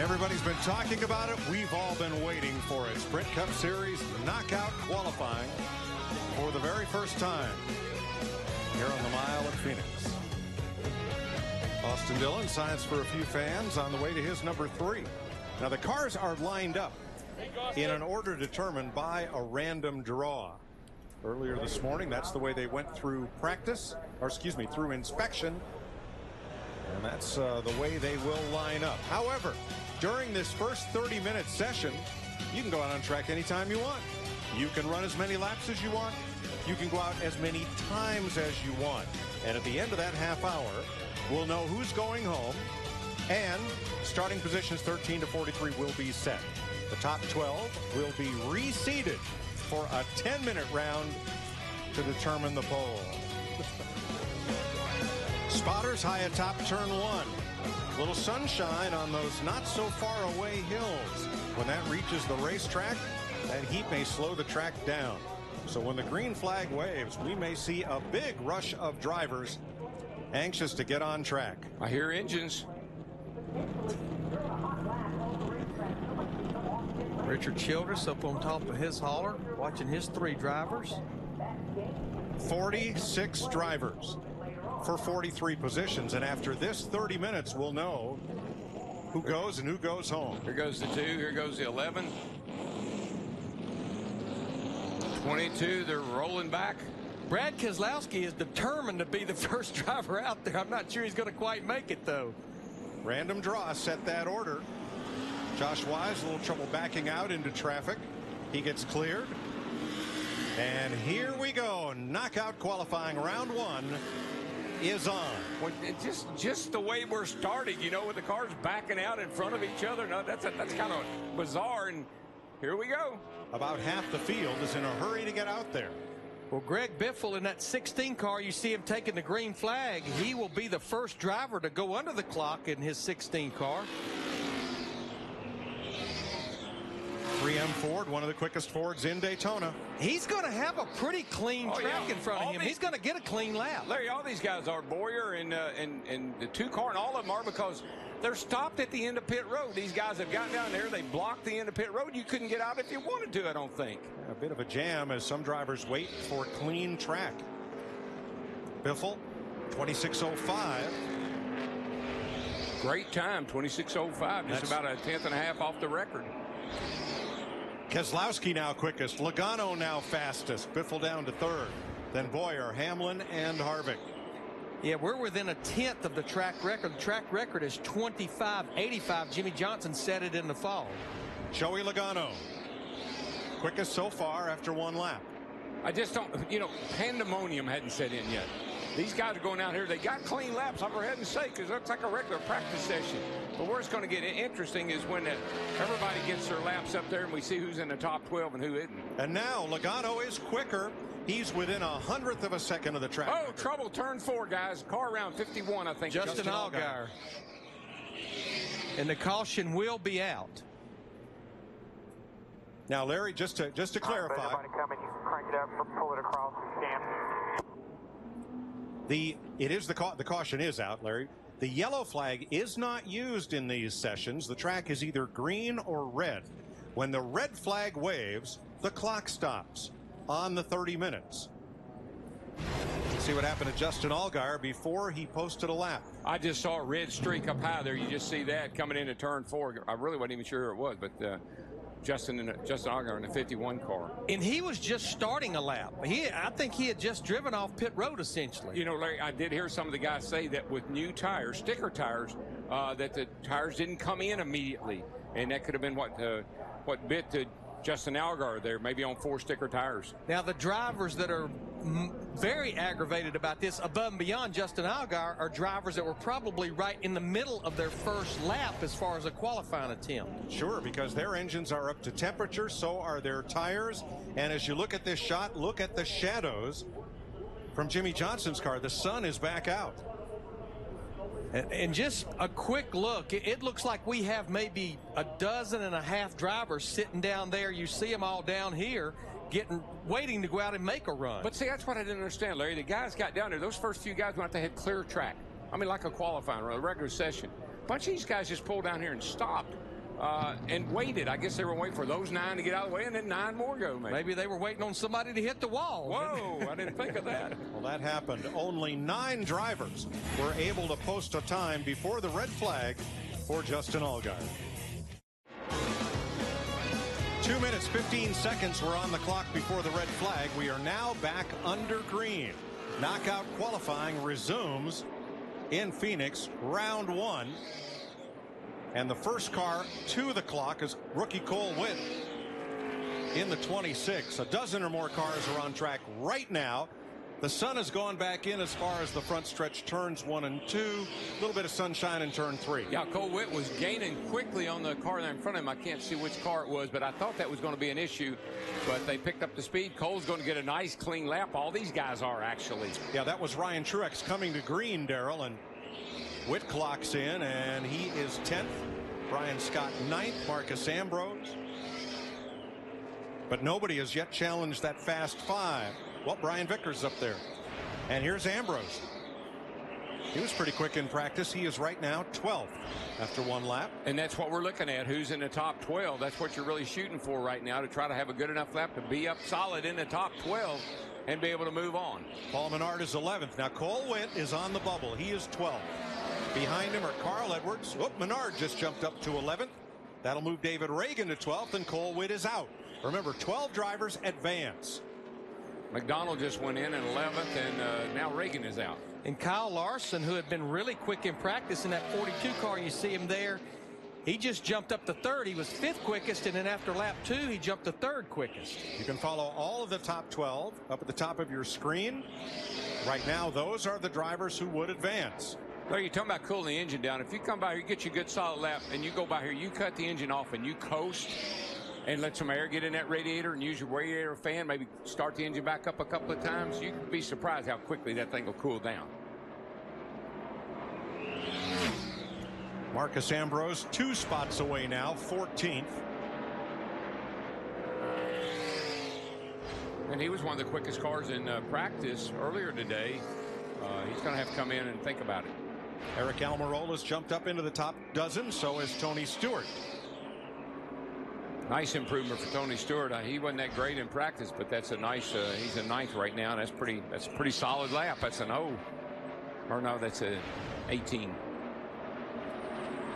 Everybody's been talking about it. We've all been waiting for it. Sprint Cup Series knockout qualifying for the very first time here on the Mile at Phoenix. Austin Dillon, science for a few fans, on the way to his number 3. Now the cars are lined up in an order determined by a random draw. Earlier this morning, that's the way they went through practice, or excuse me, through inspection. And that's the way they will line up. However, during this first 30-minute session, you can go out on track anytime you want. You can run as many laps as you want. You can go out as many times as you want. And at the end of that half hour, we'll know who's going home. And starting positions 13 to 43 will be set. The top 12 will be reseeded for a 10-minute round to determine the pole. Spotters high atop turn 1. Little sunshine on those not so far away hills. When that reaches the racetrack, that heat may slow the track down. So when the green flag waves, we may see a big rush of drivers anxious to get on track. I hear engines. Richard Childress up on top of his hauler, watching his 3 drivers. 46 drivers for 43 positions, and after this 30 minutes, we'll know who goes and who goes home. Here goes the 2, here goes the 11. 22, they're rolling back. Brad Keselowski is determined to be the first driver out there. I'm not sure he's going to quite make it, though. Random draw set that order. Josh Wise, a little trouble backing out into traffic. He gets cleared. And here we go. Knockout qualifying round 1 is on. Well, just the way we're starting, you know, with the cars backing out in front of each other. No, that's kind of bizarre. And here we go. About half the field is in a hurry to get out there. Well, Greg Biffle in that 16 car, you see him taking the green flag. He will be the first driver to go under the clock in his 16 car. 3M Ford, one of the quickest Fords in Daytona. He's going to have a pretty clean track in front of him. He's going to get a clean lap. Larry, all these guys are Boyer and the 2 car, and all of them are because they're stopped at the end of pit road. These guys have gotten down there. They blocked the end of pit road. You couldn't get out if you wanted to, I don't think. A bit of a jam as some drivers wait for clean track. Biffle, 26:05. Great time, 26:05. Just about a 10th and a half off the record. Keselowski now quickest. Logano now fastest. Biffle down to 3rd. Then Boyer, Hamlin, and Harvick. Yeah, we're within a 10th of the track record. The track record is 25:85. Jimmy Johnson set it in the fall. Joey Logano, quickest so far after 1 lap. I just don't, you know, pandemonium hadn't set in yet. These guys are going out here. They got clean laps, I'll go ahead and say, because it looks like a regular practice session. But where it's going to get interesting is when everybody gets their laps up there and we see who's in the top 12 and who isn't. And now Logano is quicker. He's within 100th of a second of the track. Oh, trouble, turn 4, guys. Car around 51, I think. Justin Allgaier. And the caution will be out. Now, Larry, just to clarify. Everybody coming, you crank it up, pull it across, scan. The caution is out, Larry. The yellow flag is not used in these sessions. The track is either green or red. When the red flag waves, the clock stops on the 30 minutes. Let's see what happened to Justin Allgaier before he posted a lap. I just saw a red streak up high there. You just see that coming into turn 4. I really wasn't even sure who it was, but Justin Allgaier in the 51 car. And he was just starting a lap. I think he had just driven off pit road, essentially. You know, Larry, I did hear some of the guys say that with new tires, sticker tires, that the tires didn't come in immediately. And that could have been what bit to Justin Allgaier there, maybe on 4 sticker tires. Now, the drivers that are very aggravated about this, above and beyond Justin Allgaier, are drivers that were probably right in the middle of their first lap as far as a qualifying attempt. Sure, because their engines are up to temperature, so are their tires. And as you look at this shot, look at the shadows from Jimmy Johnson's car. The sun is back out. And just a quick look, it looks like we have maybe 12.5 drivers sitting down there. You see them all down here waiting to go out and make a run. But see, that's what I didn't understand, Larry. The guys got down there. Those first few guys went out, they had clear track. I mean, like a qualifying or a regular session. A bunch of these guys just pulled down here and stopped. and waited. I guess they were waiting for those 9 to get out of the way, and then 9 more go, maybe. Maybe they were waiting on somebody to hit the wall. Whoa, I didn't think of that. Well, that happened. Only 9 drivers were able to post a time before the red flag for Justin Allgaier. 2 minutes, 15 seconds were on the clock before the red flag. We are now back under green. Knockout qualifying resumes in Phoenix, round 1. And the first car to the clock is rookie Cole Witt in the 26. A dozen or more cars are on track right now. The sun has gone back in as far as the front stretch turns 1 and 2. A little bit of sunshine in turn 3. Yeah, Cole Witt was gaining quickly on the car there in front of him. I can't see which car it was, but I thought that was going to be an issue. But they picked up the speed. Cole's going to get a nice clean lap. All these guys are, actually. Yeah, that was Ryan Truex coming to green, Darrell, and Witt clocks in, and he is 10th. Brian Scott 9th. Marcus Ambrose. But nobody has yet challenged that fast 5. Well, Brian Vickers up there. And here's Ambrose. He was pretty quick in practice. He is right now 12th after 1 lap. And that's what we're looking at. Who's in the top 12? That's what you're really shooting for right now, to try to have a good enough lap to be up solid in the top 12 and be able to move on. Paul Menard is 11th. Now Cole Witt is on the bubble. He is 12th. Behind him are Carl Edwards. Menard just jumped up to 11th. That'll move David Reagan to 12th, and Cole Witt is out. Remember, 12 drivers advance. McDonald just went in 11th, and now Reagan is out. And Kyle Larson, who had been really quick in practice in that 42 car, you see him there. He just jumped up to 3rd. He was 5th quickest, and then after lap 2, he jumped to 3rd quickest. You can follow all of the top 12 up at the top of your screen. Right now, those are the drivers who would advance. Larry, you're talking about cooling the engine down. If you come by here, get you a good solid lap, and you go by here, you cut the engine off, and you coast and let some air get in that radiator and use your radiator fan, maybe start the engine back up a couple of times, you can be surprised how quickly that thing will cool down. Marcus Ambrose 2 spots away now, 14th. And he was one of the quickest cars in practice earlier today. He's going to have to come in and think about it. Eric Almirola's jumped up into the top dozen, so has Tony Stewart. Nice improvement for Tony Stewart. He wasn't that great in practice, but that's a nice. He's a 9th right now. And that's a pretty solid lap. That's an O, or no, that's a 18.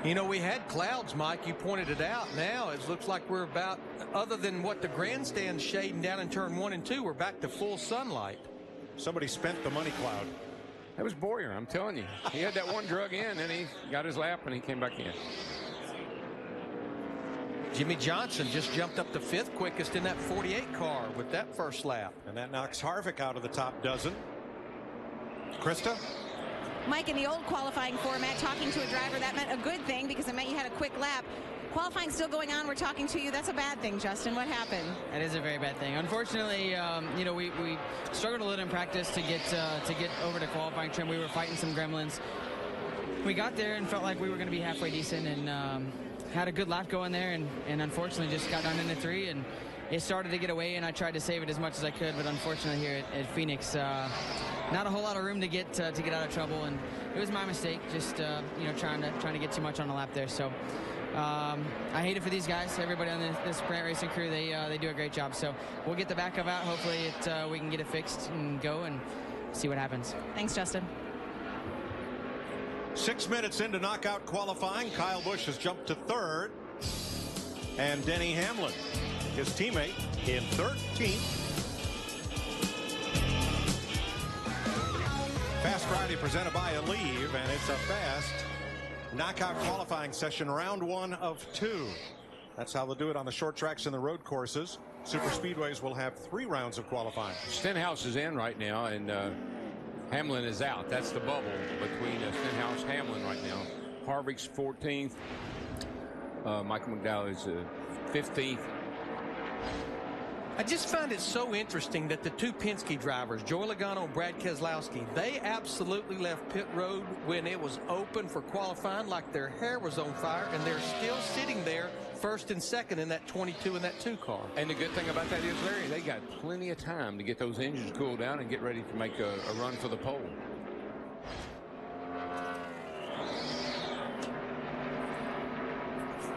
You know, we had clouds, Mike. You pointed it out. Now it looks like we're about, other than what the grandstand's shading down in turn 1 and 2, we're back to full sunlight. Somebody spent the money cloud. That was Boyer, I'm telling you. He had that one drug in, and he got his lap, and he came back in. Jimmy Johnson just jumped up to 5th quickest in that 48 car with that first lap. And that knocks Harvick out of the top dozen. Krista? Mike, in the old qualifying format, talking to a driver, that meant a good thing because it meant you had a quick lap. Qualifying still going on. We're talking to you. That's a bad thing, Justin. What happened? That is a very bad thing. Unfortunately, you know, we struggled a little in practice to get over to qualifying trim. We were fighting some gremlins. We got there and felt like we were going to be halfway decent, and had a good lap going there, and unfortunately just got down into 3, and it started to get away, and I tried to save it as much as I could, but unfortunately here at Phoenix, not a whole lot of room to get out of trouble, and it was my mistake, just you know, trying to get too much on the lap there. So I hate it for these guys. Everybody on this sprint racing crew, they do a great job. So we'll get the back of out. Hopefully we can get it fixed and go and see what happens. Thanks, Justin. 6 minutes into knockout qualifying, Kyle Busch has jumped to 3rd, and Denny Hamlin, his teammate, in 13th. Fast Friday presented by Aleve, and it's a fast knockout qualifying session, round 1 of 2. That's how they'll do it on the short tracks and the road courses. Super speedways will have 3 rounds of qualifying. Stenhouse is in right now, and Hamlin is out. That's the bubble between Stenhouse and Hamlin right now. Harvick's 14th. Michael McDowell is 15th. I just find it so interesting that the 2 Penske drivers, Joey Logano and Brad Keselowski, they absolutely left pit road when it was open for qualifying like their hair was on fire, and they're still sitting there 1st and 2nd in that 22 and that 2 car. And the good thing about that is, Larry, they got plenty of time to get those engines cooled down and get ready to make a run for the pole.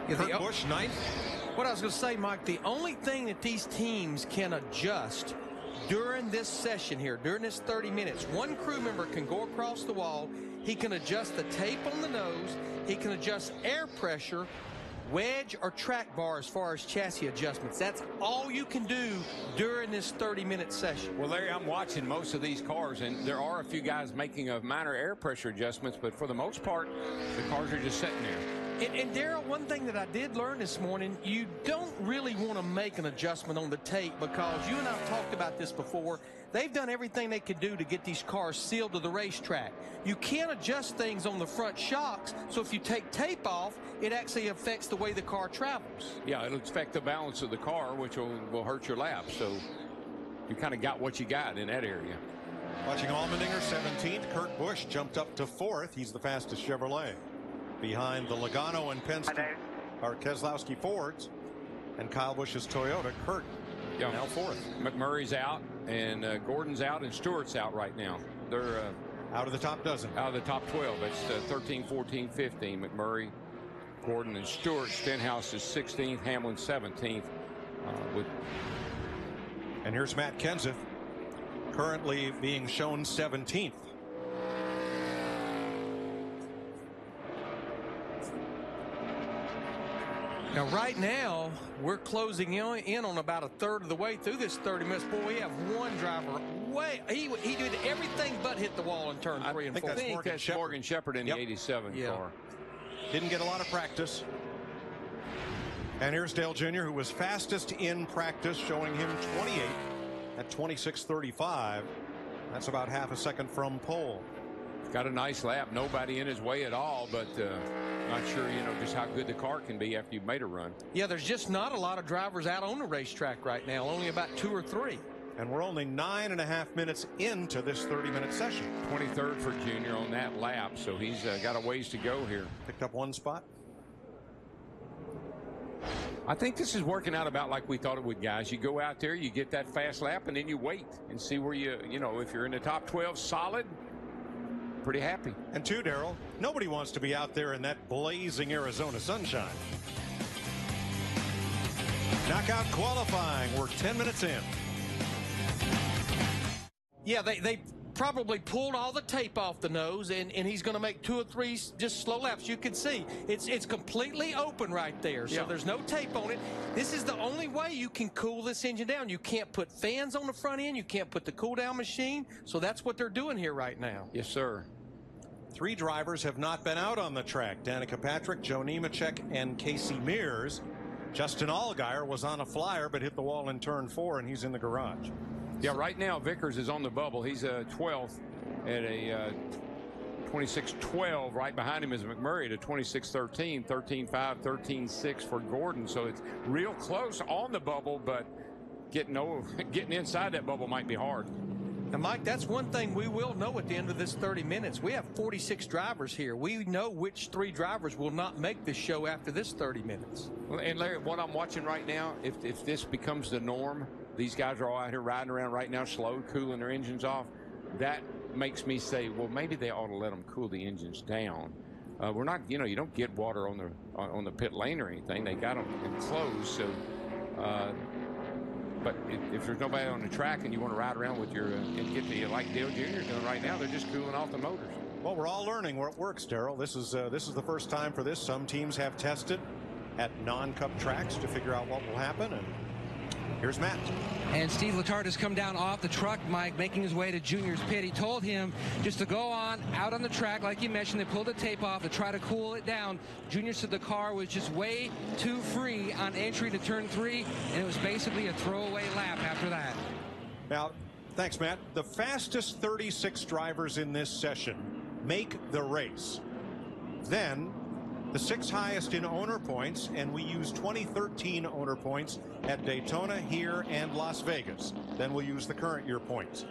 Kurt Busch, 9th. What I was going to say, Mike, the only thing that these teams can adjust during this session here, during this 30 minutes, one crew member can go across the wall. He can adjust the tape on the nose. He can adjust air pressure, wedge or track bar as far as chassis adjustments. That's all you can do during this 30-minute session. Well, Larry, I'm watching most of these cars, and there are a few guys making a minor air pressure adjustments, but for the most part, the cars are just sitting there. And Darrell, one thing that I did learn this morning, you don't really want to make an adjustment on the tape because you and I have talked about this before. They've done everything they could do to get these cars sealed to the racetrack. You can't adjust things on the front shocks, so if you take tape off, it actually affects the way the car travels. Yeah, it'll affect the balance of the car, which will hurt your lap. So you kind of got what you got in that area. Watching Allmendinger, 17th. Kurt Busch jumped up to 4th. He's the fastest Chevrolet. Behind the Logano and Penske, or Keselowski Fords, and Kyle Busch's Toyota. Kurt now 4th. McMurray's out, and Gordon's out, and Stewart's out right now. They're out of the top dozen. Out of the top 12. It's 13, 14, 15. McMurray, Gordon, and Stewart. Stenhouse is 16th. Hamlin 17th. And here's Matt Kenseth, currently being shown 17th. Now, right now, we're closing in on about a third of the way through this 30 minutes. Boy, we have one driver he did everything but hit the wall in turn 3 and 4. I think that's Morgan Shepherd in the 87 car. Didn't get a lot of practice. And here's Dale Jr., who was fastest in practice, showing him 28 at 26:35. That's about half a second from pole. Got a nice lap. Nobody in his way at all, but not sure, just how good the car can be after you've made a run. Yeah, there's just not a lot of drivers out on the racetrack right now, only about 2 or 3. And we're only 9.5 minutes into this 30-minute session. 23rd for Junior on that lap, so he's got a ways to go here. Picked up one spot. I think this is working out about like we thought it would, guys. You go out there, you get that fast lap, and then you wait and see where if you're in the top 12 solid, pretty happy. And two, Darrell, nobody wants to be out there in that blazing Arizona sunshine. Knockout qualifying. We're 10 minutes in. Yeah, they probably pulled all the tape off the nose, and he's going to make 2 or 3 just slow laps. You can see it's completely open right there, so there's no tape on it. This is the only way you can cool this engine down. You can't put fans on the front end. You can't put the cool down machine, so that's what they're doing here right now. Yes, sir. 3 drivers have not been out on the track. Danica Patrick, Joe Nemechek, and Casey Mears. Justin Allgaier was on a flyer but hit the wall in turn 4, and he's in the garage. Yeah, right now Vickers is on the bubble. He's 12th at a 26-12. Right behind him is McMurray at a 26-13, 13-5, 13-6 for Gordon. So it's real close on the bubble, but getting inside that bubble might be hard. And Mike, that's one thing we will know at the end of this 30 minutes. We have 46 drivers here. We know which 3 drivers will not make this show after this 30 minutes. Well, and Larry, what I'm watching right now, if this becomes the norm, these guys are all out here riding around right now, slow, cooling their engines off. That makes me say, well, maybe they ought to let them cool the engines down. We're not, you don't get water on the pit lane or anything. They got them enclosed, so. But if there's nobody on the track and you want to ride around with your and get to like Dale Jr. doing right now, they're just cooling off the motors. Well, we're all learning where it works, Darrell. This is the first time for this. Some teams have tested at non-cup tracks to figure out what will happen. And here's Matt. And Steve Letarte has come down off the truck, Mike, making his way to Junior's pit. He told him just to go out on the track, like you mentioned. They pulled the tape off to try to cool it down. Junior said the car was just way too free on entry to turn 3, and it was basically a throwaway lap after that. Now, thanks, Matt. The fastest 36 drivers in this session make the race. Then the 6 highest in owner points, and we use 2013 owner points at Daytona, here, and Las Vegas. Then we'll use the current year points.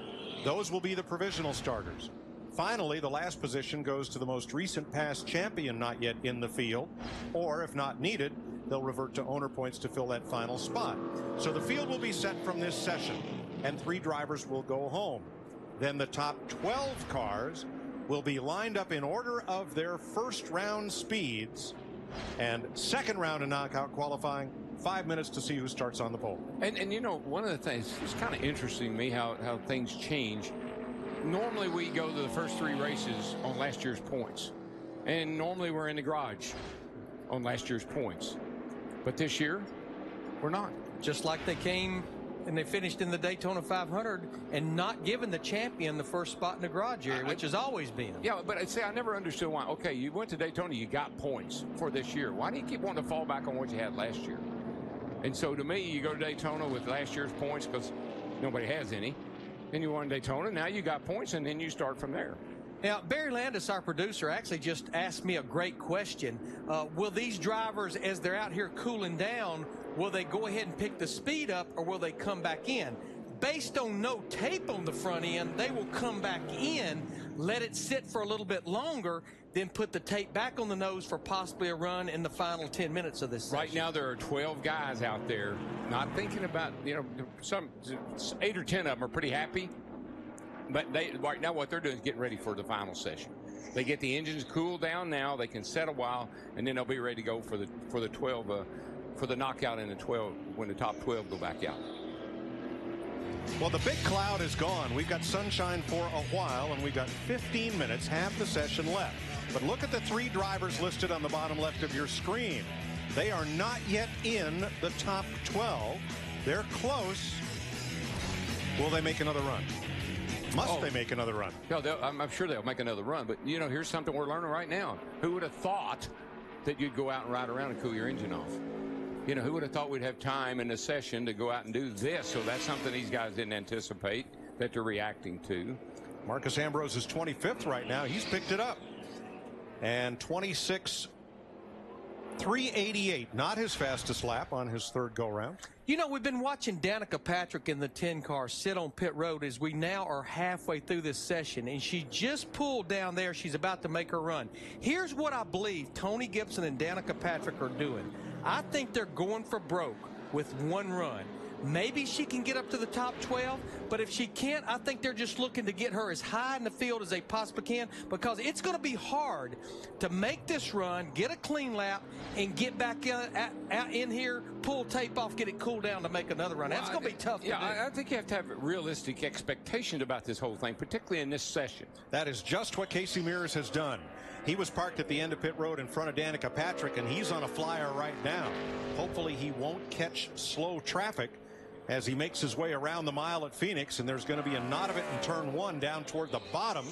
Those will be the provisional starters. Finally, the last position goes to the most recent past champion not yet in the field, or if not needed, they'll revert to owner points to fill that final spot. So the field will be set from this session, and 3 drivers will go home. Then the top 12 cars will be lined up in order of their first round speeds And second round of knockout qualifying, 5 minutes to see who starts on the pole. And you know, one of the things, it's kind of interesting to me how things change. Normally we go to the first 3 races on last year's points. And normally we're in the garage on last year's points. But this year, we're not. Just like they came and they finished in the Daytona 500 and not giving the champion the first spot in the garage area, which has always been. Yeah, but see, I never understood why. Okay, you went to Daytona, you got points for this year. Why do you keep wanting to fall back on what you had last year? And so to me, you go to Daytona with last year's points because nobody has any. Then you won Daytona, now you got points, and then you start from there. Now, Barry Landis, our producer, actually just asked me a great question. Will these drivers, as they're out here cooling down, will they go ahead and pick the speed up, or will they come back in? Based on no tape on the front end, they will come back in, let it sit for a little bit longer, then put the tape back on the nose for possibly a run in the final 10 minutes of this session. Right now, there are 12 guys out there not thinking about, you know, some 8 or 10 of them are pretty happy. But right now what they're doing is getting ready for the final session. They get the engines cooled down now. They can set a while, and then they'll be ready to go for the 12 for the knockout in the 12 when the top 12 go back out. Well, the big cloud is gone. We've got sunshine for a while, and we've got 15 minutes, half the session left. But look at the 3 drivers listed on the bottom left of your screen. They are not yet in the top 12. They're close. Will they make another run? Must they make another run? No, I'm sure they'll make another run. But, you know, here's something we're learning right now. Who would have thought that you'd go out and ride around and cool your engine off? You know, who would have thought we'd have time in the session to go out and do this? So that's something these guys didn't anticipate that they're reacting to. Marcus Ambrose is 25th right now. He's picked it up. And 26.388, not his fastest lap on his third go-round. You know, we've been watching Danica Patrick in the 10 car sit on pit road as we now are halfway through this session, and she just pulled down there. She's about to make her run. Here's what I believe Tony Gibson and Danica Patrick are doing. I think they're going for broke with one run. Maybe she can get up to the top 12, but if she can't, I think they're just looking to get her as high in the field as they possibly can, because it's going to be hard to make this run, get a clean lap, and get back in here, pull tape off, get it cooled down to make another run. That's going to be tough to do. I think you have to have realistic expectations about this whole thing, particularly in this session. That is just what Casey Mears has done. He was parked at the end of pit road in front of Danica Patrick, and he's on a flyer right now. Hopefully he won't catch slow traffic as he makes his way around the mile at Phoenix, and there's going to be a knot of it in turn 1 down toward the bottom.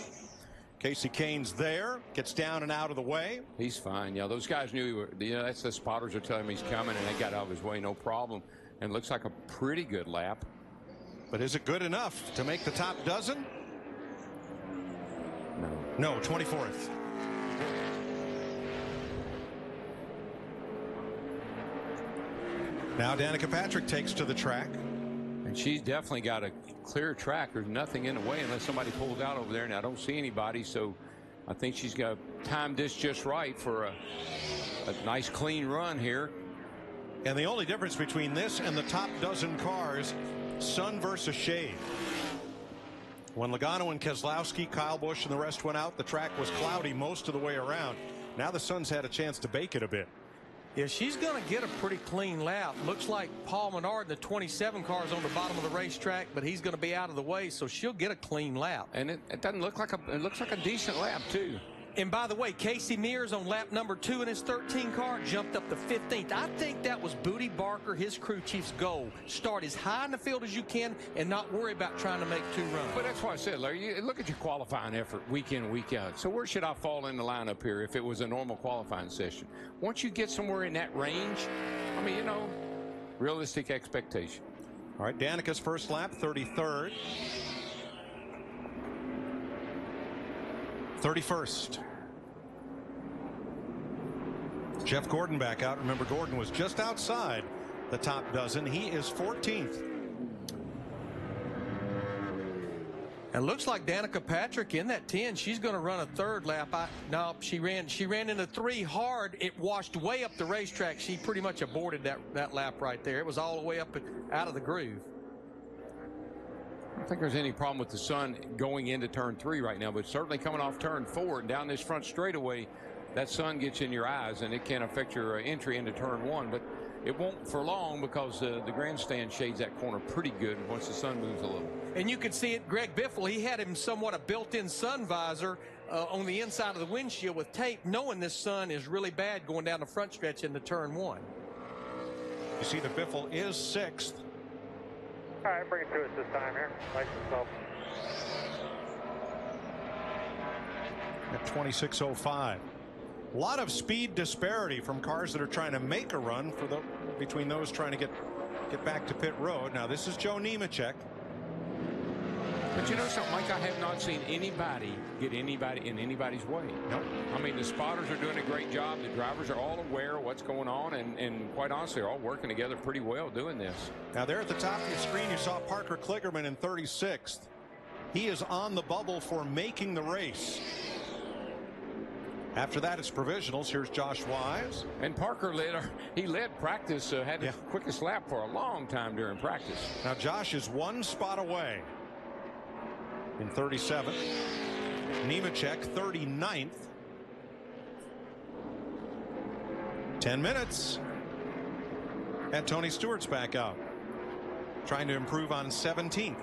Casey Kane's there, gets down and out of the way. He's fine. Yeah, those guys knew he were, you know, that's the spotters are telling him he's coming, and they got out of his way, no problem. And it looks like a pretty good lap. But is it good enough to make the top dozen? No, 24th. Now Danica Patrick takes to the track. And she's definitely got a clear track. There's nothing in the way unless somebody pulls out over there. And I don't see anybody, so I think she's got timed this just right for a nice clean run here. And the only difference between this and the top dozen cars, sun versus shade. When Logano and Keselowski, Kyle Busch, and the rest went out, the track was cloudy most of the way around. Now the sun's had a chance to bake it a bit. Yeah, she's going to get a pretty clean lap. Looks like Paul Menard, the 27 car, is on the bottom of the racetrack, but he's going to be out of the way, so she'll get a clean lap. And it doesn't look like it looks like a decent lap, too. And by the way, Casey Mears on lap number 2 in his 13 car jumped up to 15th. I think that was Booty Barker, his crew chief's goal. Start as high in the field as you can and not worry about trying to make 2 runs. But that's what I said, Larry. Look at your qualifying effort week in, week out. So where should I fall in the lineup here if it was a normal qualifying session? Once you get somewhere in that range, I mean, you know, realistic expectation. All right, Danica's first lap, 33rd. 31st. Jeff Gordon back out. Remember, Gordon was just outside the top dozen. He is 14th. And looks like Danica Patrick in that 10. She's going to run a 3rd lap. No, she ran into 3 hard. It washed way up the racetrack. She pretty much aborted that lap right there. It was all the way up out of the groove. I don't think there's any problem with the sun going into turn 3 right now, but certainly coming off turn 4 and down this front straightaway, that sun gets in your eyes and it can affect your entry into turn one, but it won't for long because the grandstand shades that corner pretty good once the sun moves a little. And you could see it, Greg Biffle, he had him somewhat a built-in sun visor on the inside of the windshield with tape, knowing this sun is really bad going down the front stretch into turn one. You see the Biffle is 6th. All right, bring it to us this time here. Nice and slow. At 26.05. A lot of speed disparity from cars that are trying to make a run between those trying to get back to pit road. Now this is Joe Nemechek. But you know something, Mike, I have not seen anybody get anybody in anybody's way. Nope. I mean, the spotters are doing a great job. The drivers are all aware of what's going on, and quite honestly, they're all working together pretty well doing this. Now there at the top of your screen, you saw Parker Kligerman in 36th. He is on the bubble for making the race. After that, it's provisionals. Here's Josh Wise. And Parker led practice, had the quickest lap for a long time during practice. Now Josh is 1 spot away in 37th. Nemechek 39th. 10 minutes. And Tony Stewart's back out, trying to improve on 17th.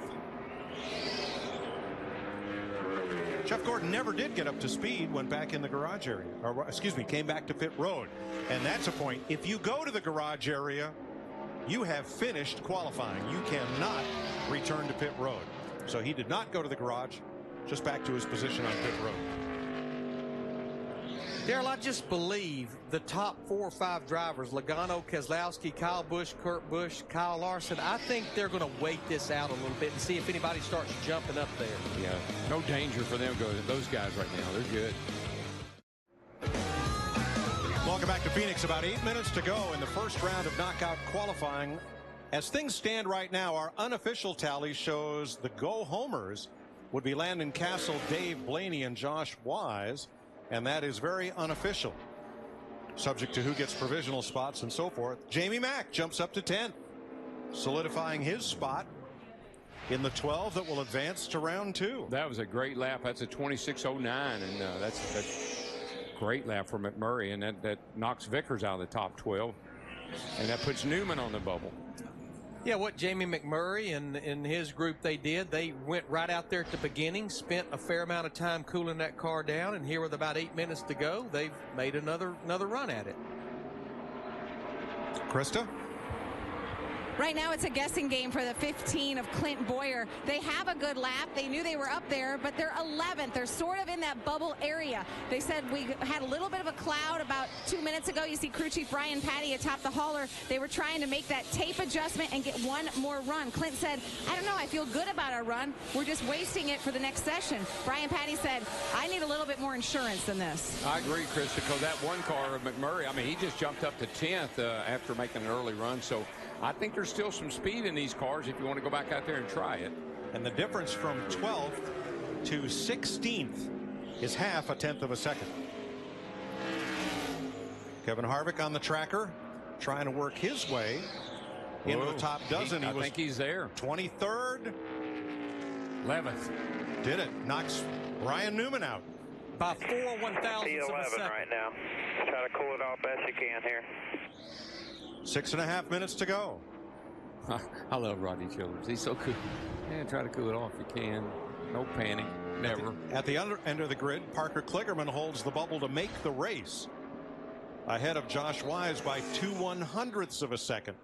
Jeff Gordon never did get up to speed, went back in the garage area, or excuse me, came back to pit road. And that's a point. If you go to the garage area, you have finished qualifying. You cannot return to pit road. So he did not go to the garage, just back to his position on pit road. Darrell, I just believe the top 4 or 5 drivers, Logano, Keselowski, Kyle Busch, Kurt Busch, Kyle Larson, I think they're going to wait this out a little bit and see if anybody starts jumping up there. Yeah, no danger for them going. Those guys right now, they're good. Welcome back to Phoenix. About 8 minutes to go in the first round of knockout qualifying. As things stand right now, our unofficial tally shows the go-homers would be Landon Castle, Dave Blaney, and Josh Wise. And that is very unofficial, subject to who gets provisional spots and so forth. Jamie Mack jumps up to 10th, solidifying his spot in the 12 that will advance to round 2. That was a great lap. That's a 26.09, and that's a great lap for McMurray, and that knocks Vickers out of the top 12, and that puts Newman on the bubble. Yeah, what Jamie McMurray and his group they did, they went right out there at the beginning, spent a fair amount of time cooling that car down, and here with about 8 minutes to go, they've made another run at it. Krista? Right now it's a guessing game for the 15 of Clint Boyer. They have a good lap. They knew they were up there, but they're 11th. They're sort of in that bubble area. They said we had a little bit of a cloud about 2 minutes ago. You see crew chief Brian Patty atop the hauler. They were trying to make that tape adjustment and get one more run. Clint said, I don't know, I feel good about our run. We're just wasting it for the next session. Brian Patty said, I need a little bit more insurance than this. I agree, Chris, because that one car of McMurray, I mean, he just jumped up to 10th after making an early run. So I think there's still some speed in these cars if you want to go back out there and try it. And the difference from 12th to 16th is half a tenth of a second. Kevin Harvick on the tracker, trying to work his way into the top dozen. I think he's there. 23rd. 11th. Did it. Knocks Ryan Newman out. By 4 1,000ths of a second. right now. Try to cool it off best you can here. 6.5 minutes to go. I love Rodney Childers. He's so cool. Yeah, try to cool it off if you can. No panic. Never. At the other end of the grid, Parker Kligerman holds the bubble to make the race, ahead of Josh Wise by 2/100ths of a second.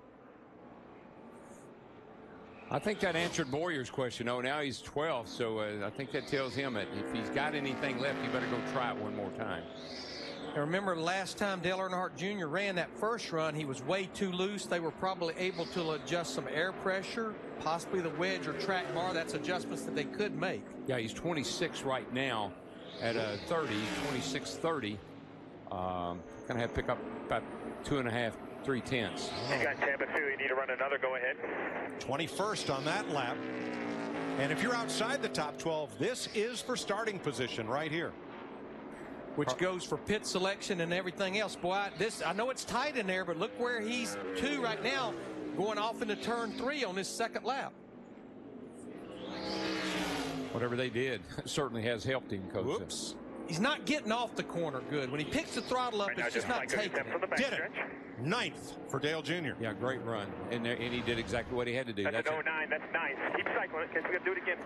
I think that answered Boyer's question. Oh, now he's 12th, so I think that tells him that if he's got anything left, he better go try it one more time. And remember, last time Dale Earnhardt Jr. ran that first run, he was way too loose. They were probably able to adjust some air pressure, possibly the wedge or track bar. That's adjustments that they could make. Yeah, he's 26 right now at 26:30. Gonna have to pick up about 2.5, 3/10. You got Tampa 2. You need to run another. Go ahead. 21st on that lap. And if you're outside the top 12, this is for starting position right here, which goes for pit selection and everything else. Boy, I know it's tight in there, but look where he's 2 right now, going off into turn 3 on this second lap. Whatever they did certainly has helped him, Coach. Whoops. he's not getting off the corner good. When he picks the throttle up, it's just not taking it. Did it. 9th for Dale Jr. Yeah, great run. And he did exactly what he had to do. That's an 09. That's nice. Keep cycling it. We got to do it again.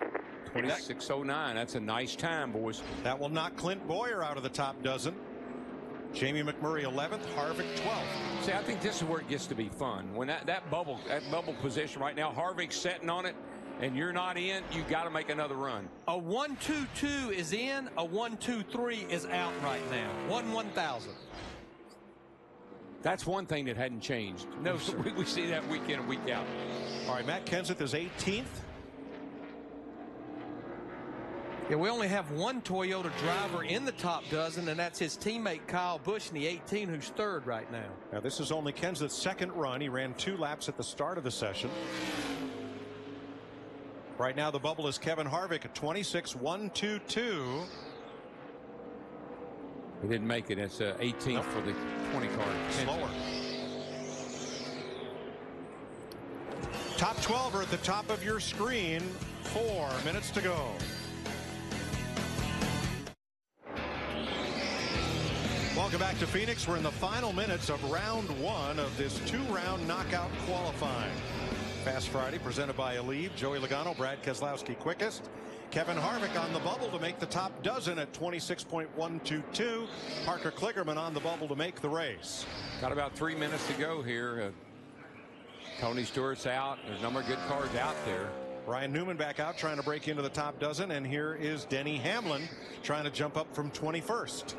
26.09. That's a nice time, boys. That will knock Clint Boyer out of the top dozen. Jamie McMurray 11th, Harvick 12th. See, I think this is where it gets to be fun. When that bubble position right now, Harvick's sitting on it, and you're not in, you got to make another run. A 1-2-2 is in, a 1-2-3 is out right now. 1/1000. That's one thing that hadn't changed. No, we see that week in and week out. All right, Matt Kenseth is 18th. Yeah, we only have one Toyota driver in the top dozen, and that's his teammate Kyle Busch in the 18, who's 3rd right now. Now, this is only Kenseth's 2nd run. He ran 2 laps at the start of the session. Right now, the bubble is Kevin Harvick at 26.122. He didn't make it. It's 18th for the 20 car. Slower. Top 12 are at the top of your screen. 4 minutes to go. Welcome back to Phoenix. We're in the final minutes of round 1 of this 2-round knockout qualifying. Fast Friday presented by Aleve. Joey Logano, Brad Keselowski quickest. Kevin Harvick on the bubble to make the top dozen at 26.122. Parker Kligerman on the bubble to make the race. Got about 3 minutes to go here. Tony Stewart's out. There's a number of good cars out there. Ryan Newman back out trying to break into the top dozen. And here is Denny Hamlin trying to jump up from 21st.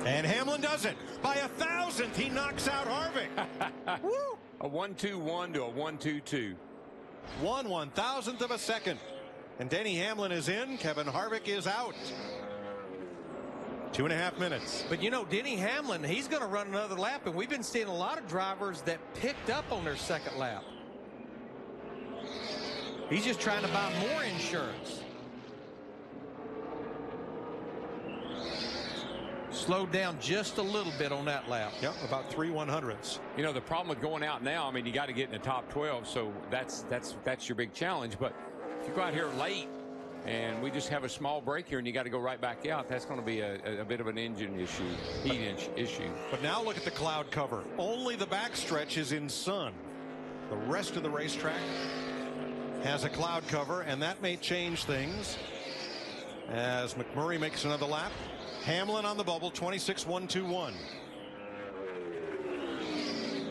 And Hamlin does it. By 1,000th, he knocks out Harvick. Woo! A 1-2-1 to a 1-2-2. 1/1000th of a second. And Denny Hamlin is in. Kevin Harvick is out. 2.5 minutes. But you know, Denny Hamlin, he's going to run another lap, and we've been seeing a lot of drivers that picked up on their 2nd lap. He's just trying to buy more insurance. Slowed down just a little bit on that lap. Yep, about 3/100ths. You know, the problem with going out now, I mean, you got to get in the top 12, so that's your big challenge. But if you go out here late and we just have a small break here and you got to go right back out, that's going to be a bit of an engine issue, heat issue. But now look at the cloud cover. Only the backstretch is in sun. The rest of the racetrack has a cloud cover, and that may change things as McMurray makes another lap. Hamlin on the bubble, 26.121.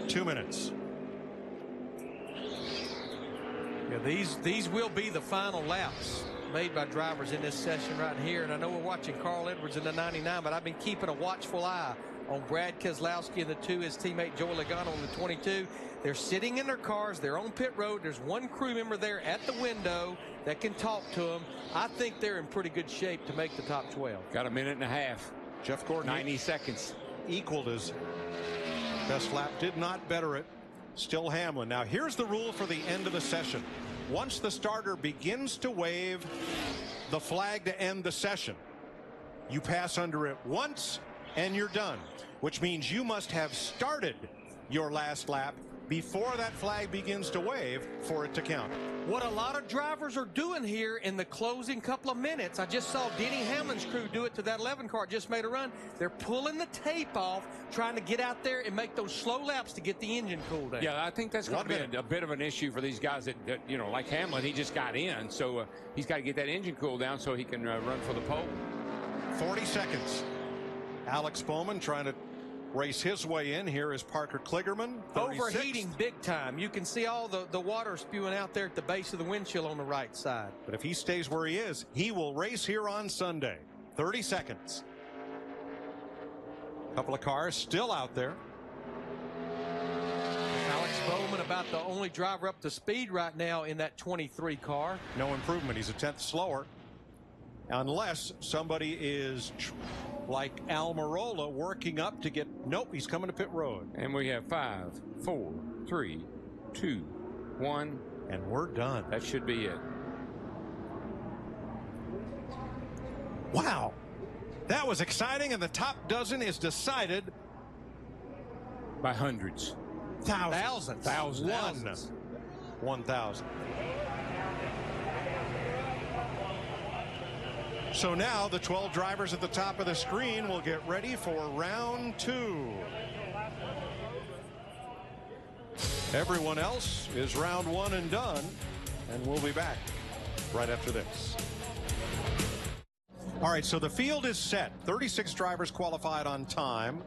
2 minutes. Yeah, these will be the final laps made by drivers in this session right here. And I know we're watching Carl Edwards in the 99, but I've been keeping a watchful eye on Brad Keselowski in the 2, his teammate Joey Logano in the 22. They're sitting in their cars. They're on pit road. There's one crew member there at the window that can talk to them. I think they're in pretty good shape to make the top 12. Got a minute and a half. Jeff Gordon, 90 seconds. Equaled his best lap, did not better it. Still Hamlin. Now here's the rule for the end of the session. Once the starter begins to wave the flag to end the session, you pass under it once and you're done, which means you must have started your last lap before that flag begins to wave for it to count. What a lot of drivers are doing here in the closing couple of minutes. I just saw Denny Hamlin's crew do it to that 11 car. Just made a run. They're pulling the tape off, trying to get out there and make those slow laps to get the engine cooled down. Yeah, I think that's going to be a bit of an issue for these guys that, you know, like Hamlin, he just got in. So he's got to get that engine cooled down so he can run for the pole. 40 seconds. Alex Bowman trying to race his way in. Here is Parker Kligerman. 36th. Overheating big time. You can see all the water spewing out there at the base of the windshield on the right side. But if he stays where he is, he will race here on Sunday. 30 seconds. A couple of cars still out there. Alex Bowman about the only driver up to speed right now in that 23 car. No improvement. He's a 10th slower. Unless somebody is like Almirola working up to get. Nope, he's coming to pit road. And we have 5, 4, 3, 2, 1. And we're done. That should be it. Wow. That was exciting, and the top dozen is decided by hundreds. Thousands. Thousands. 1,000. So now the 12 drivers at the top of the screen will get ready for round 2. Everyone else is round 1 and done, and we'll be back right after this. All right, so the field is set. 36 drivers qualified on time.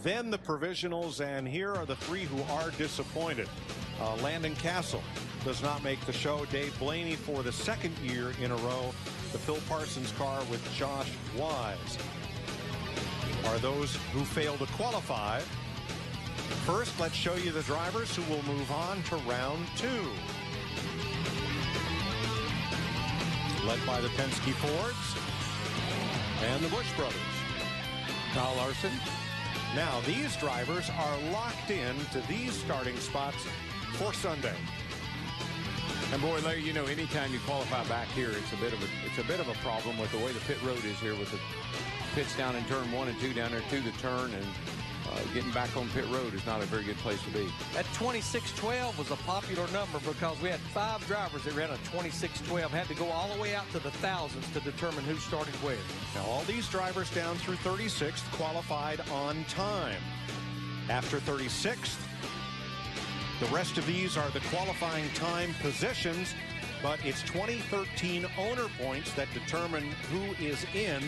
Then the provisionals, and here are the 3 who are disappointed. Landon Castle does not make the show. Dave Blaney for the 2nd year in a row. The Phil Parsons car with Josh Wise are those who fail to qualify. First, let's show you the drivers who will move on to round 2. Led by the Penske Fords and the Busch brothers. Kyle Larson. Now these drivers are locked in to these starting spots for Sunday. And boy, Larry, you know, anytime you qualify back here, it's a bit of a problem with the way the pit road is here, with the pits down in turn 1 and 2 down there to the turn, and getting back on pit road is not a very good place to be. That 2612 was a popular number because we had 5 drivers that ran a 2612. Had to go all the way out to the thousands to determine who started where. Now all these drivers down through 36th qualified on time. After 36th, the rest of these are the qualifying time positions, but it's 2013 owner points that determine who is in,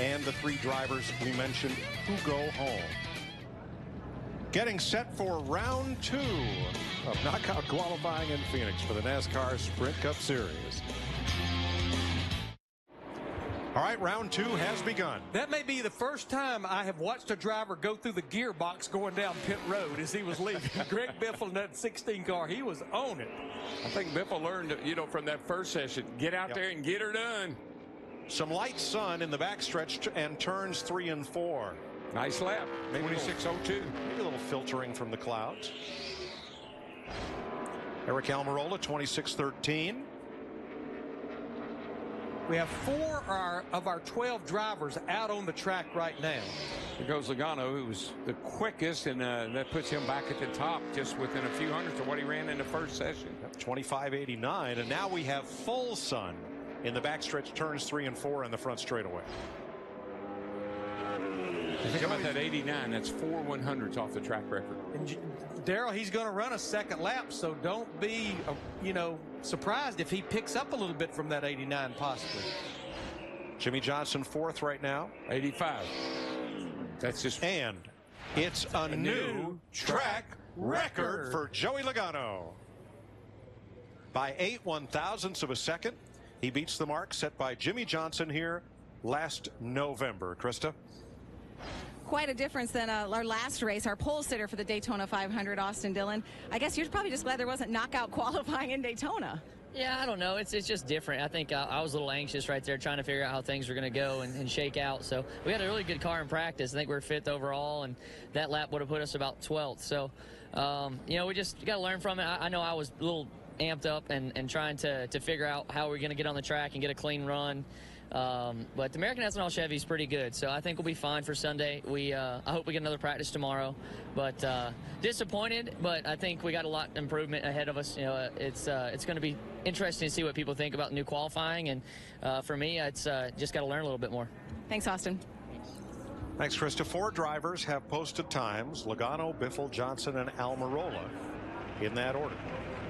and the 3 drivers we mentioned who go home. Getting set for round 2 of knockout qualifying in Phoenix for the NASCAR Sprint Cup Series. All right, round 2 has begun. That may be the first time I have watched a driver go through the gearbox going down pit road as he was leaving. Greg Biffle in that 16 car, he was on it. I think Biffle learned, you know, from that first session, get out there and get her done. Some light sun in the backstretch and turns 3 and 4. Nice lap, 26.02. Maybe a little filtering from the clouds. Eric Almirola, 26.13. We have 4 of our 12 drivers out on the track right now. Here goes Logano, who was the quickest, and that puts him back at the top just within a few hundredths of what he ran in the first session. 25.89, and now we have full sun in the backstretch turns 3 and 4 in the front straightaway. Think about that 89. That's 4 100ths off the track record. And Darrell, he's going to run a second lap, so don't be, surprised if he picks up a little bit from that 89 possibly. Jimmy Johnson 4th right now. 85. That's just. And it's a new track record for Joey Logano. By 8 1,000ths of a second, he beats the mark set by Jimmy Johnson here last November. Krista? Quite a difference than our last race, our pole sitter for the Daytona 500, Austin Dillon. I guess you're probably just glad there wasn't knockout qualifying in Daytona. Yeah, I don't know. It's just different. I think I was a little anxious right there trying to figure out how things were going to go and shake out. So we had a really good car in practice. I think we were 5th overall, and that lap would have put us about 12th. So, we just got to learn from it. I know I was a little amped up and trying to figure out how we're going to get on the track and get a clean run. But the American Ethanol Chevy is pretty good, so I think we'll be fine for Sunday. I hope we get another practice tomorrow, but disappointed. But I think we got a lot of improvement ahead of us. It's going to be interesting to see what people think about new qualifying, and for me, it's just got to learn a little bit more. Thanks, Austin. Thanks, Krista. 4 drivers have posted times: Logano, Biffle, Johnson, and Almirola, in that order.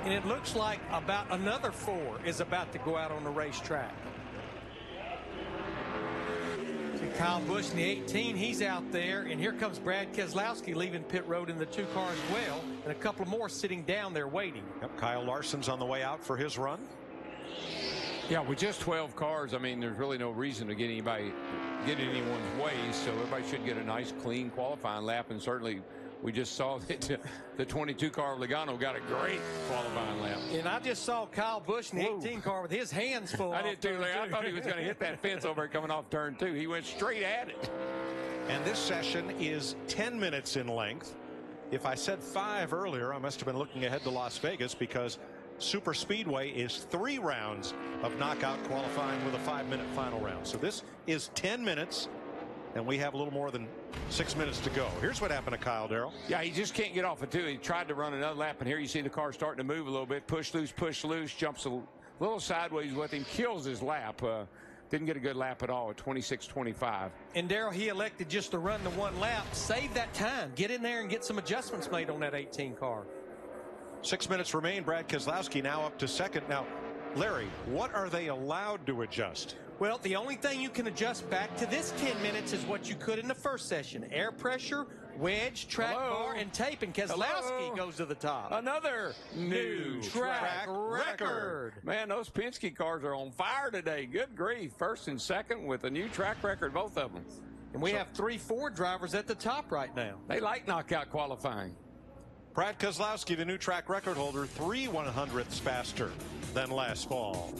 And it looks like about another 4 is about to go out on the racetrack. Kyle Busch in the 18, he's out there, and here comes Brad Keselowski leaving pit road in the 2 car as well, and a couple more sitting down there waiting. Yep, Kyle Larson's on the way out for his run. Yeah, with just 12 cars, I mean, there's really no reason to get in anyone's way, so everybody should get a nice, clean qualifying lap, and certainly we just saw that the 22 car of Logano got a great qualifying lap. And I just saw Kyle Busch in the 18 car with his hands full. I did too, Larry. I thought he was going to hit that fence over coming off turn 2. He went straight at it. And this session is 10 minutes in length. If I said 5 earlier, I must have been looking ahead to Las Vegas, because Super Speedway is 3 rounds of knockout qualifying with a 5-minute final round. So this is 10 minutes and we have a little more than 6 minutes to go. Here's what happened to Kyle, Darrell. Yeah, he just can't get off it, too. He tried to run another lap, and here you see the car starting to move a little bit. Push loose, jumps a little sideways with him, kills his lap. Didn't get a good lap at all at 26.25. And Darrell, he elected just to run the one lap, save that time, get in there and get some adjustments made on that 18 car. 6 minutes remain. Brad Keselowski now up to second. Now, Larry, what are they allowed to adjust? Well, the only thing you can adjust back to this 10 minutes is what you could in the first session. Air pressure, wedge, track bar, and tape. And Keselowski goes to the top. Another new track record. Man, those Penske cars are on fire today. Good grief. First and second with a new track record, both of them. And we have 3 Ford drivers at the top right now. They like knockout qualifying. Brad Keselowski, the new track record holder, 3/100ths faster than last fall.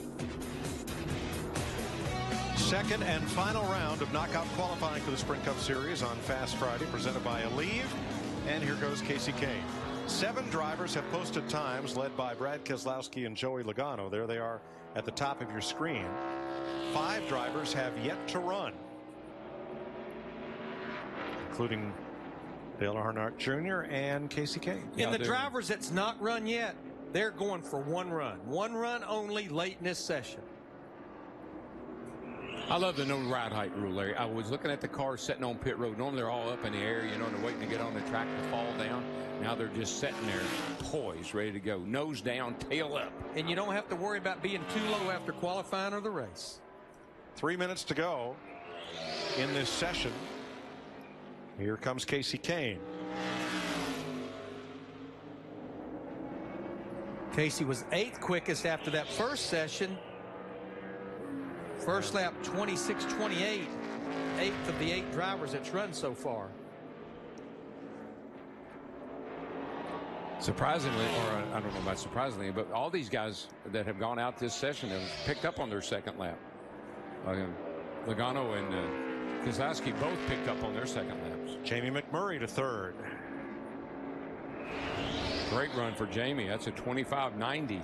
Second and final round of knockout qualifying for the Sprint Cup Series on Fast Friday, presented by Aleve. And here goes Casey Kane. 7 drivers have posted times, led by Brad Keselowski and Joey Logano. There they are at the top of your screen. 5 drivers have yet to run, including Dale Earnhardt Jr. and Casey Kane. And the drivers that's not run yet, they're going for one run. One run only late in this session. I love the no ride height rule, Larry. I was looking at the cars sitting on pit road. Normally they're all up in the air, you know, and they're waiting to get on the track to fall down. Now they're just sitting there poised, ready to go. Nose down, tail up. And you don't have to worry about being too low after qualifying or the race. 3 minutes to go in this session. Here comes Casey Kane. Casey was 8th quickest after that first session. First lap 26.28, 8th of the 8 drivers that's run so far. Surprisingly, or I don't know about surprisingly, but all these guys that have gone out this session have picked up on their second lap. Logano and Keselowski both picked up on their second laps. Jamie McMurray to third. Great run for Jamie. That's a 25.90.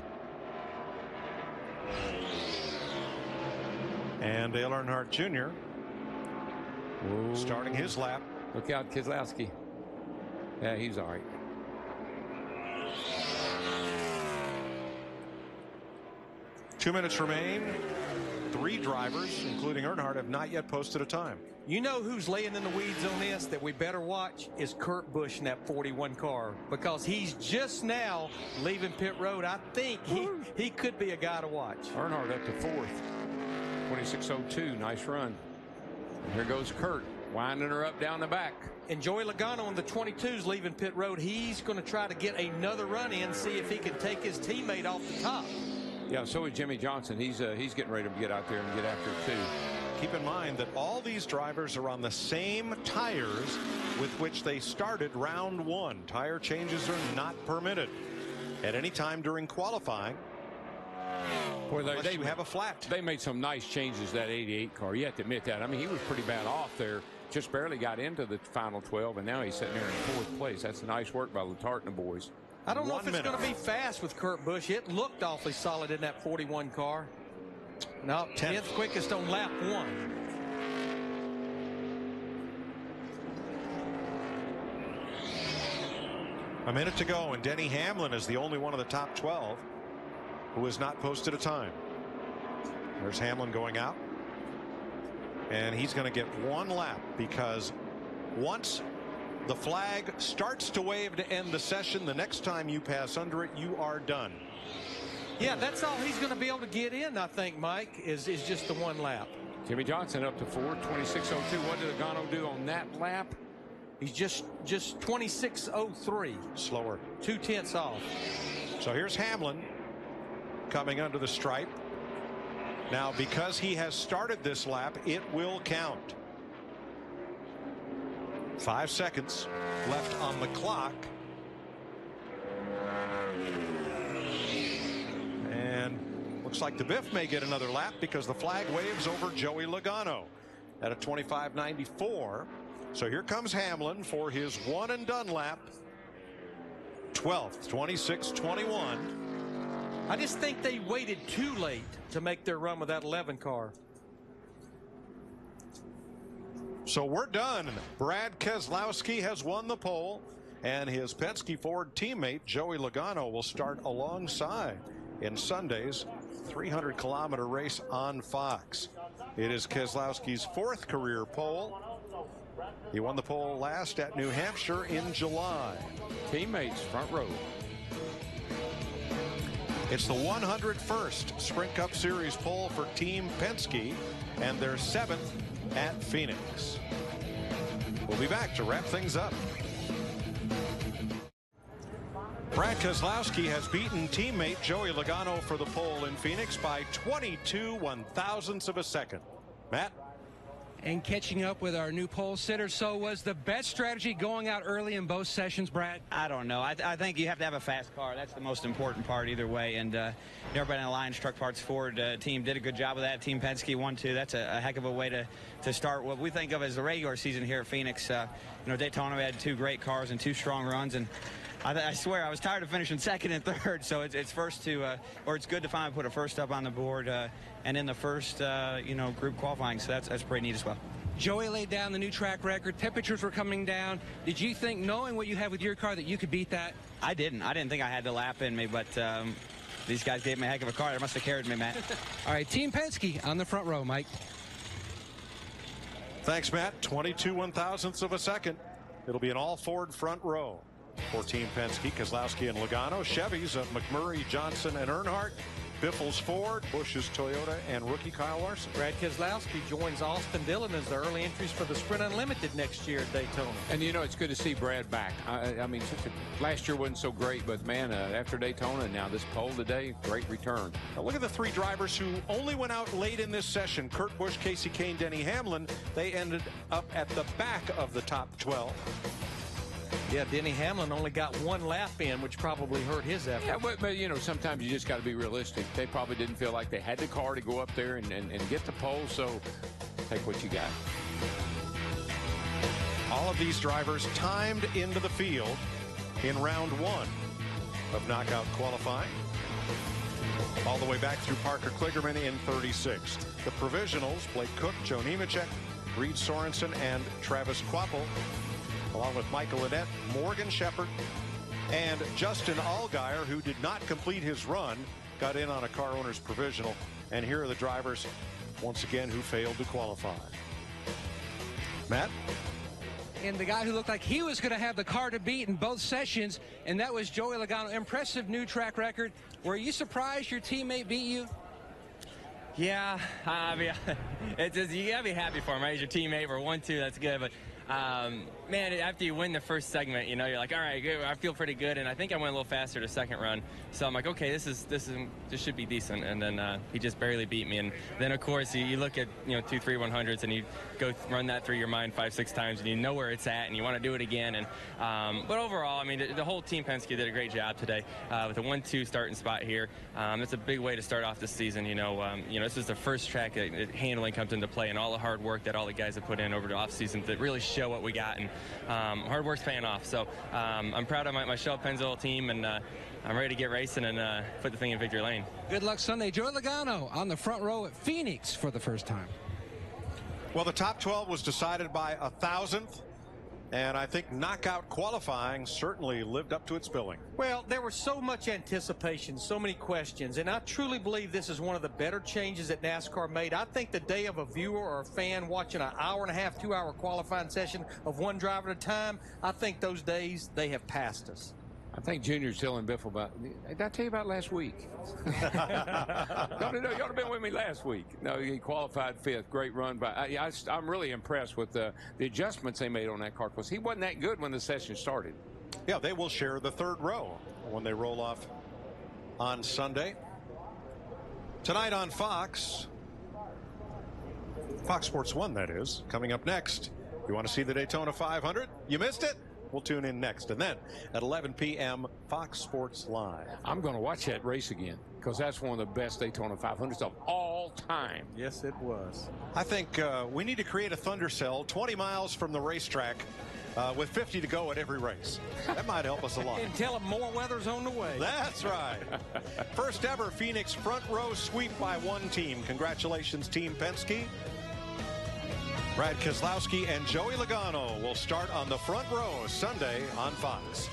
And Dale Earnhardt Jr. starting his lap. Look out, Keselowski. Yeah, he's all right. Two minutes remain. 3 drivers, including Earnhardt, have not yet posted a time. You know who's laying in the weeds on this that we better watch is Kurt Busch in that 41 car, because he's just now leaving pit road. I think he could be a guy to watch. Earnhardt up to 4th. 26.02. Nice run. And here goes Kurt, winding her up down the back. And Joey Logano on the 22's leaving pit road. He's going to try to get another run in, see if he can take his teammate off the top. Yeah, so is Jimmy Johnson. He's getting ready to get out there and get after it too. Keep in mind that all these drivers are on the same tires with which they started round 1. Tire changes are not permitted at any time during qualifying. Boy, they have a flat. They made some nice changes, that 88 car. You have to admit that. I mean, he was pretty bad off there. Just barely got into the final 12, and now he's sitting there in 4th place. That's nice work by Letarte and the boys. I don't know if it's going to be fast with Kurt Busch. It looked awfully solid in that 41 car. No, 10th quickest on lap 1. A minute to go, and Denny Hamlin is the only one of the top 12 who has not posted a time. There's Hamlin going out, and he's going to get 1 lap, because once the flag starts to wave to end the session, the next time you pass under it, you are done. Yeah, that's all he's going to be able to get in, I think, Mike, is just the 1 lap. Jimmy Johnson up to 4th, 26.02. What did Logano do on that lap? He's just 26.03. Slower. 0.2 off. So here's Hamlin coming under the stripe. Now, because he has started this lap, it will count. 5 seconds left on the clock. And looks like the Biff may get another lap, because the flag waves over Joey Logano at a 25.94. So here comes Hamlin for his one and done lap. 12th, 26.21. I just think they waited too late to make their run with that 11 car. So we're done. Brad Keselowski has won the pole, and his Penske Ford teammate Joey Logano will start alongside in Sunday's 300-kilometer race on Fox. It is Keselowski's 4th career pole. He won the pole last at New Hampshire in July. Teammates, front row. It's the 101st Sprint Cup Series pole for Team Penske, and their 7th at Phoenix. We'll be back to wrap things up. Brad Keselowski has beaten teammate Joey Logano for the pole in Phoenix by 22 one-thousandths of a second. Matt? And catching up with our new pole sitter. So was the best strategy going out early in both sessions, Brad? I don't know. I think you have to have a fast car. That's the most important part either way. And everybody in the Lions Truck Parts Ford team did a good job of that. Team Penske won too. That's a heck of a way to start what we think of as the regular season here at Phoenix. Daytona, we had 2 great cars and 2 strong runs. And I swear I was tired of finishing 2nd and 3rd. So it's first to, or it's good to finally put a first up on the board and in the first, group qualifying. So that's pretty neat as well. Joey laid down the new track record. Temperatures were coming down. Did you think, knowing what you have with your car, that you could beat that? I didn't think I had the lap in me, but these guys gave me a heck of a car. They must have carried me, Matt. All right, Team Penske on the front row, Mike. Thanks, Matt. 22 one-thousandths of a second. It'll be an all-Ford front row for Team Penske, Keselowski and Logano. Chevys of McMurray, Johnson, and Earnhardt. Biffles Ford, Busch's Toyota, and rookie Kyle Larson. Brad Keselowski joins Austin Dillon as the early entries for the Sprint Unlimited next year at Daytona. And it's good to see Brad back. I mean, last year wasn't so great, but man, after Daytona and now this pole today, great return. Now look at the 3 drivers who only went out late in this session. Kurt Busch, Casey Kane, Denny Hamlin. They ended up at the back of the top 12. Yeah, Denny Hamlin only got 1 lap in, which probably hurt his effort. Yeah, but sometimes you just got to be realistic. They probably didn't feel like they had the car to go up there and get the pole, so take what you got. All of these drivers timed into the field in round 1 of knockout qualifying. All the way back through Parker Kligerman in 36th. The provisionals, Blake Cook, Joe Nemechek, Reed Sorensen, and Travis Kvapil, along with Michael Annett, Morgan Shepherd, and Justin Allgaier, who did not complete his run, got in on a car owner's provisional. And here are the drivers, once again, who failed to qualify. Matt? And the guy who looked like he was going to have the car to beat in both sessions, and that was Joey Logano. Impressive new track record. Were you surprised your teammate beat you? Yeah, I mean, you got to be happy for him, right? He's your teammate. We're 1-2, that's good. But man, after you win the first segment, you're like, all right, good, I feel pretty good, and I think I went a little faster the second run, so I'm like, okay, this should be decent, and then he just barely beat me, and then of course you look at 2, 3 100s, and you go run that through your mind 5, 6 times, and you know where it's at, and you want to do it again, and but overall, I mean, the whole team Penske did a great job today with a 1-2 starting spot here. It's a big way to start off the season. This is the first track that handling comes into play, and all the hard work that all the guys have put in over the off season to really show what we got, and hard work's paying off. So I'm proud of my Shell Pennzoil team, and I'm ready to get racing and put the thing in victory lane. Good luck Sunday. Joey Logano on the front row at Phoenix for the first time. Well, the top 12 was decided by 1,000th, and I think knockout qualifying certainly lived up to its billing. Well, there was so much anticipation, so many questions, and I truly believe this is one of the better changes that NASCAR made. I think the day of a viewer or a fan watching an hour-and-a-half, 2-hour qualifying session of one driver at a time, I think those days, they have passed us. I think Junior's telling Biffle about, did I tell you about last week? Y'all have been with me last week. No, he qualified 5th. Great run. But I'm really impressed with the adjustments they made on that car, because he wasn't that good when the session started. Yeah, they will share the 3rd row when they roll off on Sunday. Tonight on Fox Sports 1, that is. Coming up next, you want to see the Daytona 500? You missed it? We'll tune in next. And then at 11 p.m., Fox Sports Live. I'm going to watch that race again, because that's one of the best Daytona 500s of all time. Yes, it was. I think we need to create a Thunder Cell 20 miles from the racetrack with 50 to go at every race. That might help us a lot. And tell them more weather's on the way. That's right. First ever Phoenix front row sweep by one team. Congratulations, Team Penske. Brad Keselowski and Joey Logano will start on the front row Sunday on Fox.